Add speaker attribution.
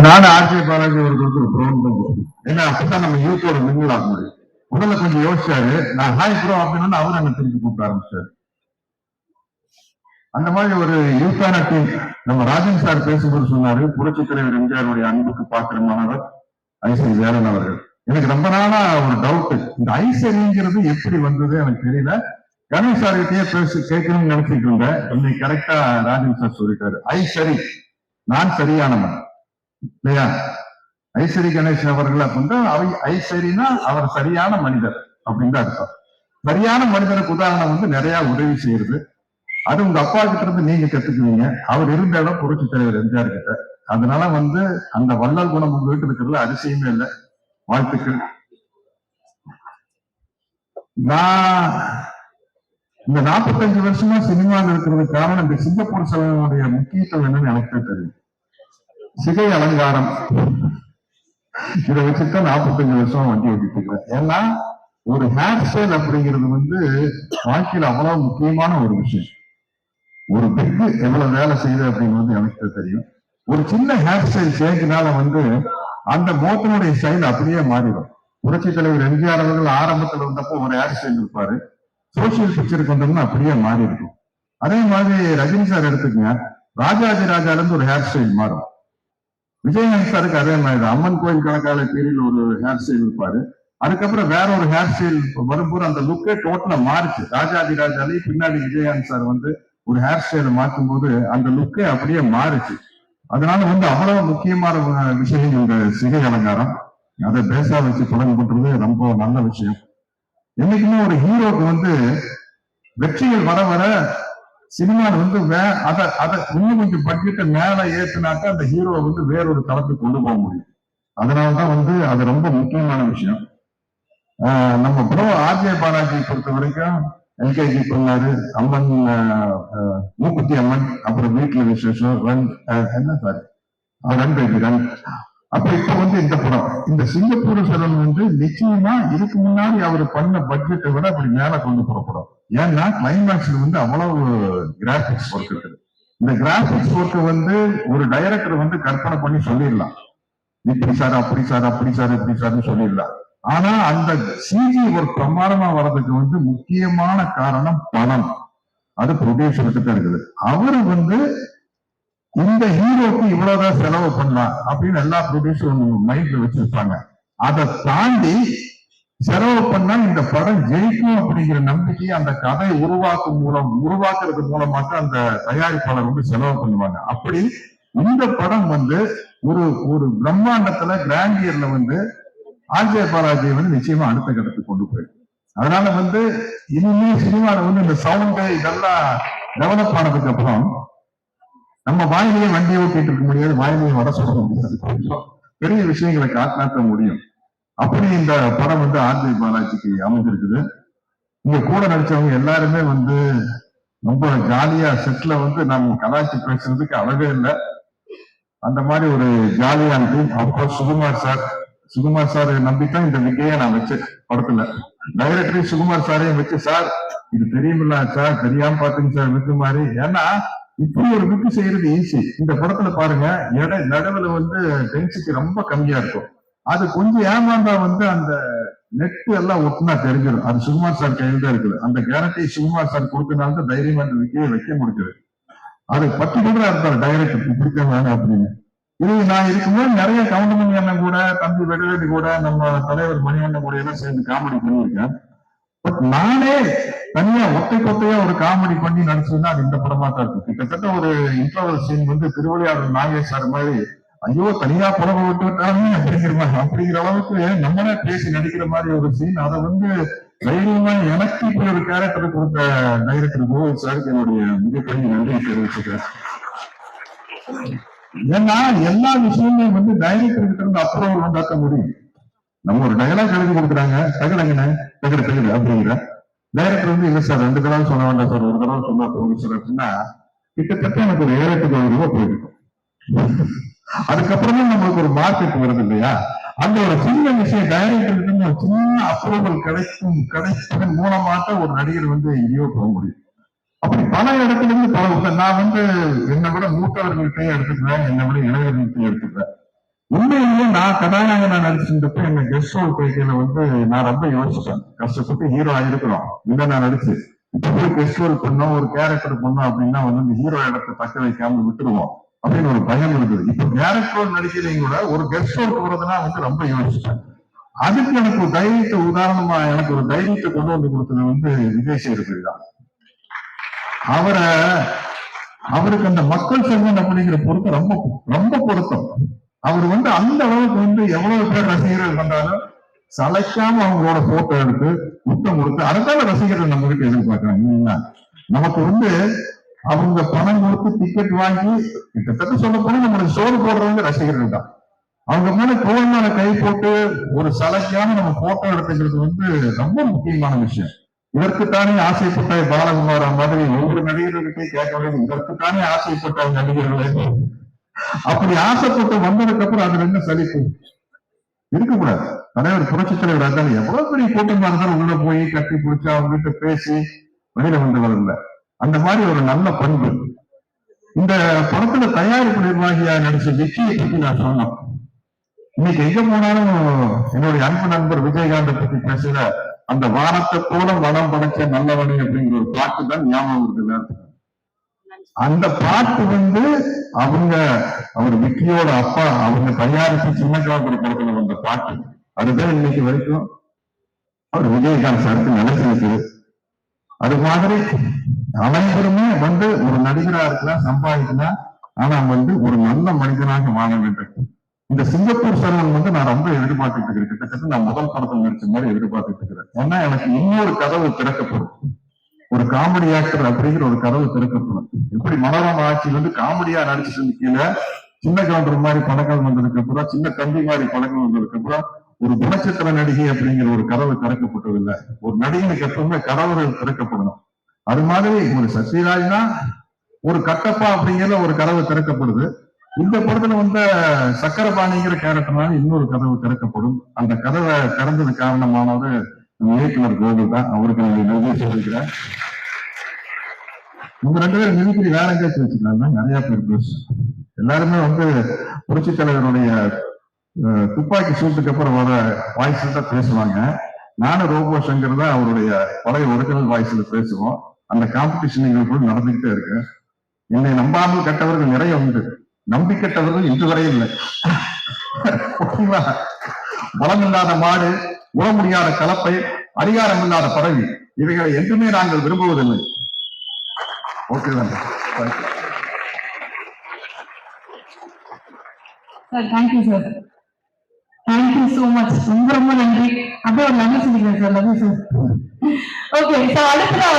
Speaker 1: நானும் ஆர்ஜே பாலாஜி அவர்களுக்கு ஒரு ப்ரோன் பண்ணுவோம். ஏன்னா அப்பதான் நம்ம யூத்தோட மிங்கிள் ஆக முடியும். முதல்ல கொஞ்சம் யோசிச்சாரு, நான் ஹாய் ப்ரோ அப்படின்னு அவரு அங்க திருப்பி கூப்பிட ஆரம்பிச்சாரு. அந்த மாதிரி ஒரு யூத்தான டீம். நம்ம ராஜன் சார் பேசும்போது சொன்னாரு, புரட்சித் தலைவர் எம்ஜிஆருடைய அன்புக்கு பாத்திரமானவர் ஐசரி வேலன் அவர்கள். எனக்கு ரொம்ப நாளா ஒரு டவுட், இந்த ஐசரிங்கிறது எப்படி வந்தது எனக்கு தெரியல. கணேஷ் சார்கிட்டயே பேசி கேட்கணும்னு நினைச்சிட்டு இருந்தேன். இன்னைக்கு கரெக்டா ராஜன் சார் சொல்லிட்டாரு, ஐசரி நான் சரியானவன் இல்லையா. ஐசரி கணேஷ் அவர்கள் அப்படின்னா ஐசரினா அவர் சரியான மனிதர் அப்படின்னு தான் அர்த்தம். சரியான மனிதனுக்கு உதாரணம் வந்து நிறைய உதவி செய்யறது. அது உங்க அப்பா கிட்ட இருந்து நீங்க கத்துக்குவீங்க. அவர் இருந்த இடம் புரட்சி தலைவர் எம்ஜிஆர் கிட்ட. அதனால வந்து அந்த வள்ளல் குணம் உங்க வீட்டு இருக்கிறதுல அதிசயமே இல்லை. வாழ்த்துக்கள். நான் இந்த 45 வருஷமா சினிமாவில் இருக்கிறதுக்கு காரணம் இந்த சிங்கப்பூர் செலவனுடைய முக்கியத்துவம் என்னன்னு எனக்கு தெரியும். சிகை அலங்காரம் இதை வச்சுதான் 45 வருஷமா வண்டி ஓட்டிட்டு இருக்கிறேன். ஏன்னா ஒரு ஹேர் ஸ்டைல் அப்படிங்கிறது வந்து வாழ்க்கையில் அவ்வளவு முக்கியமான ஒரு விஷயம். ஒரு பெக் எவ்வளவு வேலை செய்யுது அப்படின்னு வந்து எனக்கு தெரியும். ஒரு சின்ன ஹேர் ஸ்டைல் சேஞ்சினால வந்து அந்த மோத்தனுடைய ஸ்டைல் அப்படியே மாறிடும். புரட்சி தலைவர் எம்ஜிஆர் அவர்கள் ஆரம்பத்தில் இருந்தப்போ ஒரு ஹேர் ஸ்டைல் இருப்பாரு, சோசியல் பிக்சருக்கு வந்தோம்னா அப்படியே மாறி இருக்கும். அதே மாதிரி ரஜினி சார் எடுத்துக்கங்க, ராஜாஜி ராஜால இருந்து ஒரு ஹேர் ஸ்டைல் மாறும். விஜயகாந்த் சாருக்கு அதே மாதிரி அம்மன் கோயில் கணக்கால பீரியட் ஒரு ஹேர் ஸ்டைல் இருப்பாரு. அதுக்கப்புறம் வேற ஒரு ஹேர் ஸ்டைல் வரும்போது அந்த லுக்கே டோட்டலா மாறிச்சு. ராஜாஜி ராஜாலே பின்னாடி விஜயகாந்த் சார் வந்து ஒரு ஹேர் ஸ்டைல மாற்றும் போது அந்த லுக்கே அப்படியே மாறுச்சு. அதனால வந்து அவ்வளவு முக்கியமான விஷயம் இந்த சிகை அலங்காரம். அதை பேசா வச்சு தொடங்க பண்றது ரொம்ப நல்ல விஷயம். என்னைக்குமே ஒரு ஹீரோக்கு வந்து வெற்றிகள் வர வர சினிமாவில் வந்து அதை இன்னும் கொஞ்சம் பட்ஜெட்டை மேல ஏற்றினாக்கா அந்த ஹீரோவை வந்து வேறொரு தளத்துக்கு கொண்டு போக முடியும். அதனாலதான் வந்து அது ரொம்ப முக்கியமான விஷயம். நம்ம ப்ரோ ஆர்ஜே பாலாஜி பொறுத்த வரைக்கும் எல்கேஜி பண்ணாரு, அம்மன் மூக்குத்தி அம்மன், அப்புறம் வீட்டுல விசேஷம் என்ன சார் ரன் பேபி ரன். அப்ப இப்ப வந்து இந்த படம் இந்த சிங்கப்பூர் செலவு வந்து நிச்சயமா இதுக்கு முன்னாடி அவர் பண்ண பட்ஜெட்டை விட அப்படி மேல கொண்டு போறப்படும். ஏன்னா கிளைமேக்ஸ்ல வந்து அவ்வளவு கிராபிக்ஸ் ஒர்க் இருக்குது. இந்த கிராபிக்ஸ் ஒர்க் வந்து ஒரு டைரக்டர் வந்து கற்பனை பண்ணி சொல்லிடலாம், இப்படி சார் அப்படி சார் அப்படி சார் இப்படி சார்னு சொல்லிடலாம். ஆனா அந்த சிஜி ஒரு பிரமாணமா வர்றதுக்கு வந்து முக்கியமான காரணம் பணம். அது ப்ரொடியூசருக்கு தான் இருக்குது. அவரு வந்து இந்த ஹீரோக்கு இவ்வளவுதான் செலவு பண்ணலாம் அப்படின்னு எல்லா ப்ரொடியூசரும் மைண்ட்ல வச்சிருப்பாங்க. அதை தாண்டி செலவு பண்ணா இந்த படம் ஜெயிக்கும் அப்படிங்கிற நம்பிக்கை அந்த கதை உருவாக்குறது மூலமாக அந்த தயாரிப்பாளர் வந்து செலவு பண்ணுவாங்க. அப்படி இந்த படம் வந்து ஒரு பிரம்மாண்டத்துல கிராண்டியர்ல வந்து ஆர்ஜே பாலாஜி வந்து நிச்சயமா அடுத்த கட்டத்துக்கு கொண்டு போயிருக்கு. அதனால வந்து இனிமே சினிமால வந்து இந்த சவுண்ட் இதெல்லாம் டெவலப் ஆனதுக்கு அப்புறம் நம்ம வாயிலேயே வண்டியை ஓட்டிட்டு இருக்க முடியாது, வாயிலேயே வட சொல்ல முடியாது, பெரிய விஷயங்களை காட்டாற்ற முடியும். அப்படி இந்த படம் வந்து ஆர்ஜே பாலாஜிக்கு அமைஞ்சிருக்குது. இங்க கூட நடிச்சவங்க எல்லாருமே வந்து ரொம்ப ஜாலியா செட்ல வந்து நம்ம கலாச்சி பேசுறதுக்கு அளவே இல்லை. அந்த மாதிரி ஒரு ஜாலியான டீம். அப்கோர்ஸ் சுகுமார் சார் நம்பித்தான் இந்த விக்கையை நான் வச்சேன் படத்துல. டைரக்டர் சுகுமார் சாரையும் வச்சு, சார் இது தெரியுமில்ல சார், தெரியாம பாத்துங்க சார் விக்கு மாதிரி. ஏன்னா இப்படி ஒரு விக்கு செய்யறது ஈஸி. இந்த படத்துல பாருங்க, நடுவுல வந்து டென்சிட்டி ரொம்ப கம்மியா இருக்கும். அது கொஞ்சம் ஏமாந்தா வந்து அந்த நெட் எல்லாம் ஒட்டுனா தெரிஞ்சிடும். அது சுகுமார் சார் கையில் தான் இருக்குது. அந்த கேரண்டி சுகுமார் சார் கொடுத்தனால தான் தைரியமா அந்த விக்கையை வைக்க முடிஞ்சது. அது பர்டிகுலரா இருப்பாரு டைரக்டர், இப்படித்தான் வேணும் அப்படின்னு. இது நான் இருக்கும்போது நிறைய கவுண்டமணி அண்ணன் கூட, தம்பி வெடுவேடி கூட, நம்ம தலைவர் மணி அண்ணன் கூட எல்லாம் சேர்ந்து காமெடி பண்ணியிருக்கேன். பட் நானே தனியா ஒத்தையா ஒரு காமெடி பண்ணி நடிச்சதுன்னா அது இந்த படமா தான் இருக்கு. கிட்டத்தட்ட ஒரு இன்டர்வல் சீன் வந்து திருவிளையாடல் நாகேஷ் சார் மாதிரி, ஐயோ தனியா புடவை விட்டு விட்டாங்க அப்படிங்கிற அளவுக்கு நம்மளே பேசி நடிக்கிற மாதிரி ஒரு சீன். அதை வந்து தைரியமா எனக்கு இப்படி ஒரு கேரக்டர் கொடுத்த டைரக்டர் கோவில் சாருக்கு என்னுடைய மிகப்பெரிய நன்றி தெரிவிச்சுக்கிறேன். ஏன்னா எல்லா விஷயமே வந்து டைரக்டர் கிட்ட இருந்து அப்ரூவல் உண்டாக்க முடியும். நம்ம ஒரு டயலாக் எழுதி கொடுக்குறாங்க, தகடங்கண்ணே தகடு அப்படிங்கிற டைரக்டர் வந்து இல்ல சார் 2 தடவை சொல்ல வேண்டாம் சார், ஒரு தடவை சொன்னா போகுது சார் அப்படின்னா கிட்டத்தட்ட எனக்கு ஒரு 7-8 கோடி ரூபாய் போயிருக்கும். அதுக்கப்புறமே நம்மளுக்கு ஒரு மார்க்கெட் வருது இல்லையா. அந்த ஒரு சின்ன விஷயம் டைரக்டர் ஒரு சின்ன அப்ரூவல் கிடைப்பதன் மூலமாக ஒரு நடிகர் வந்து எங்கேயோ போக முடியும். அப்படி பல இடத்துல இருந்து பல நான் என்னை விட மூத்தவர்கள்ட்டையும் எடுத்துக்கிறேன், என்னை விட இளைஞர்கள்ட்டையும் எடுத்துக்கிறேன். உண்மையிலேயே நான் கதாநாயகனா நடிச்சிருந்தப்ப எங்க கெஸ்ட் ரோல் போய்க்கையில நான் ரொம்ப யோசிச்சேன். கஷ்டப்பட்டு ஹீரோ ஆயிருக்கிறோம், இல்ல நான் நடிச்சு இப்ப போய் கெஸ்ட் ரோல் பண்ணோம், ஒரு கேரக்டர் பண்ணோம் அப்படின்னா இந்த ஹீரோ இடத்தை தக்க வைக்காம விட்டுருவோம் அப்படின்னு ஒரு பயம் இருக்குது. இப்ப கேரக்டர் ரோல் நடிக்கிறீங்க கூட ஒரு கெஸ்ட் ரோல் போறதுன்னா ரொம்ப யோசிச்சேன். அதுக்கு எனக்கு ஒரு தைரியத்தை உதாரணமா எனக்கு ஒரு தைரியத்தை கொண்டு வந்து கொடுத்தது விஜய் சேதுபதி தான். அவருக்கு அந்த மக்கள் செல்வன் அப்படிங்கிற பொருத்தம் ரொம்ப ரொம்ப பொருத்தம். அவர் அந்த அளவுக்கு எவ்வளவு பேர் ரசிகர்கள் வந்தாலும் சளைக்காம அவங்களோட போட்டோ எடுத்து முத்தம் கொடுத்து அதைத்தான ரசிகர்கள் நம்ம கிட்ட எதிர்பார்க்கிறாங்க. நமக்கு அவங்க பணம் கொடுத்து டிக்கெட் வாங்கி கிட்டத்தட்ட சொல்ல போனா நம்மளுக்கு சோறு போடுறவங்க ரசிகர்கள் தான். அவங்க மேல தோல் மேல கை போட்டு ஒரு சளைக்காம நம்ம போட்டோ எடுத்துக்கிறது ரொம்ப முக்கியமான விஷயம். இதற்குத்தானே ஆசைப்பட்ட பாலகுமாரா மாதிரி ஒவ்வொரு நடிகர்கள்கிட்டையும் கேட்க வேண்டும், இதற்குத்தானே ஆசைப்பட்ட நடிகர்களே. அப்படி ஆசைப்பட்டு வந்ததுக்கு அப்புறம் அதுல என்ன சலிப்பு இருக்கக்கூடாது. தலைவர் புரட்சி தலைவர் இருந்தாலும் எவ்வளவு பெரிய கூட்டமா இருந்தாலும் உள்ள போய் கட்டி பிடிச்சு அவங்க கிட்ட பேசி வெளியில வந்தவர் இல்லை. அந்த மாதிரி ஒரு நல்ல பண்பு. இந்த படத்துல தயாரிப்பு நிர்வாகியா நடிச்ச விக்கியை பத்தி நான் சொன்னோம். இன்னைக்கு எங்க போனாலும் என்னுடைய அன்பு நண்பர் விஜயகாந்தை பத்தி பேசுற அந்த வானத்தை போல மனம் படைச்ச நல்லவனே அப்படிங்கிற ஒரு பாட்டு தான் ஞாபகம் வருது. அந்த பாட்டு அவர் விக்கியோட அப்பா அவங்க தயாரிப்பு சின்ன காலத்துல படத்துல வந்த பாட்டு. அதுதான் இன்னைக்கு வரைக்கும் அவர் விஜயகாந்த் சாருக்கு நினைச்சிருக்குது. அது மாதிரி அனைவருமே ஒரு நடிகரா இருக்கலாம், சம்பாதிக்கலாம், ஆனா ஒரு நல்ல மனிதனாக வாழ வேண்டும். இந்த சிங்கப்பூர் சரவணன் நான் ரொம்ப எதிர்பார்த்துட்டு இருக்கிறேன். கிட்டத்தட்ட நான் முதல் படத்தில் நடிச்ச மாதிரி எதிர்பார்த்துட்டு இருக்கிறேன். ஏன்னா எனக்கு இன்னொரு கதவு திறக்கப்படும். ஒரு காமெடி ஆக்டர் அப்படிங்கிற ஒரு கதவு திறக்கப்படும். எப்படி மனோரமா ஆட்சி காமெடியா நடிச்சுட்டு கீழே சின்ன கவுண்டர் மாதிரி படங்கள் வந்ததுக்கு அப்புறம், சின்ன தம்பி மாதிரி படங்கள் வந்ததுக்கு அப்புறம் ஒரு குணச்சித்திர நடிகை அப்படிங்கிற ஒரு கதவு திறக்கப்பட்டதில்லை. ஒரு நடிகனுக்கு எப்பவுமே கதவுகள் திறக்கப்படணும். அது மாதிரி ஒரு சத்யராஜ்னா ஒரு கட்டப்பா அப்படிங்கிற ஒரு கதவு திறக்கப்படுது. இந்த படத்துல சக்கரபாணிங்கிற கேரக்டர்னால இன்னொரு கதவு திறக்கப்படும். அந்த கதவை திறந்தது காரணமானவர் இயக்குனர் கோகுல் தான். அவருக்கு நான் நன்றி சொல்லிக்கிறேன். உங்க 2 பேரும் மிமிக்ரி வேற எங்கேயாச்சும் வச்சுக்கலாம், நிறைய பேர் பேசு. எல்லாருமே புரட்சி தலைவருடைய துப்பாக்கி சூட்டுக்கு அப்புறம் வர வாய்ஸ்ல தான் பேசுவாங்க. நானும் ரோபோ சங்கர் தான் அவருடைய பழைய ஒரிஜினல் வாய்ஸ்ல பேசுவோம். அந்த காம்படிஷன் எங்களுக்கு நடந்துகிட்டே இருக்கு. என்னை நம்பாமல் கெட்டவர்கள் நிறைய உண்டு, நம்பி கெட்டவர்கள் இன்று வரை இல்லை. பலம் இல்லாத மாடு, உற முடியாத கலப்பை, அதிகாரம் இல்லாத பதவி, இவைகளை என்றுமே நாங்கள் விரும்புவதில்லை. ஓகே தான்.
Speaker 2: Sir thank you sir, thank you so much. ரொம்ப ரொம்ப நன்றி. அப்படியே ஒரு நன்றி சொல்லிக்கிறேன் சார். நன்றி சார். ஓகே சார், அடுத்ததா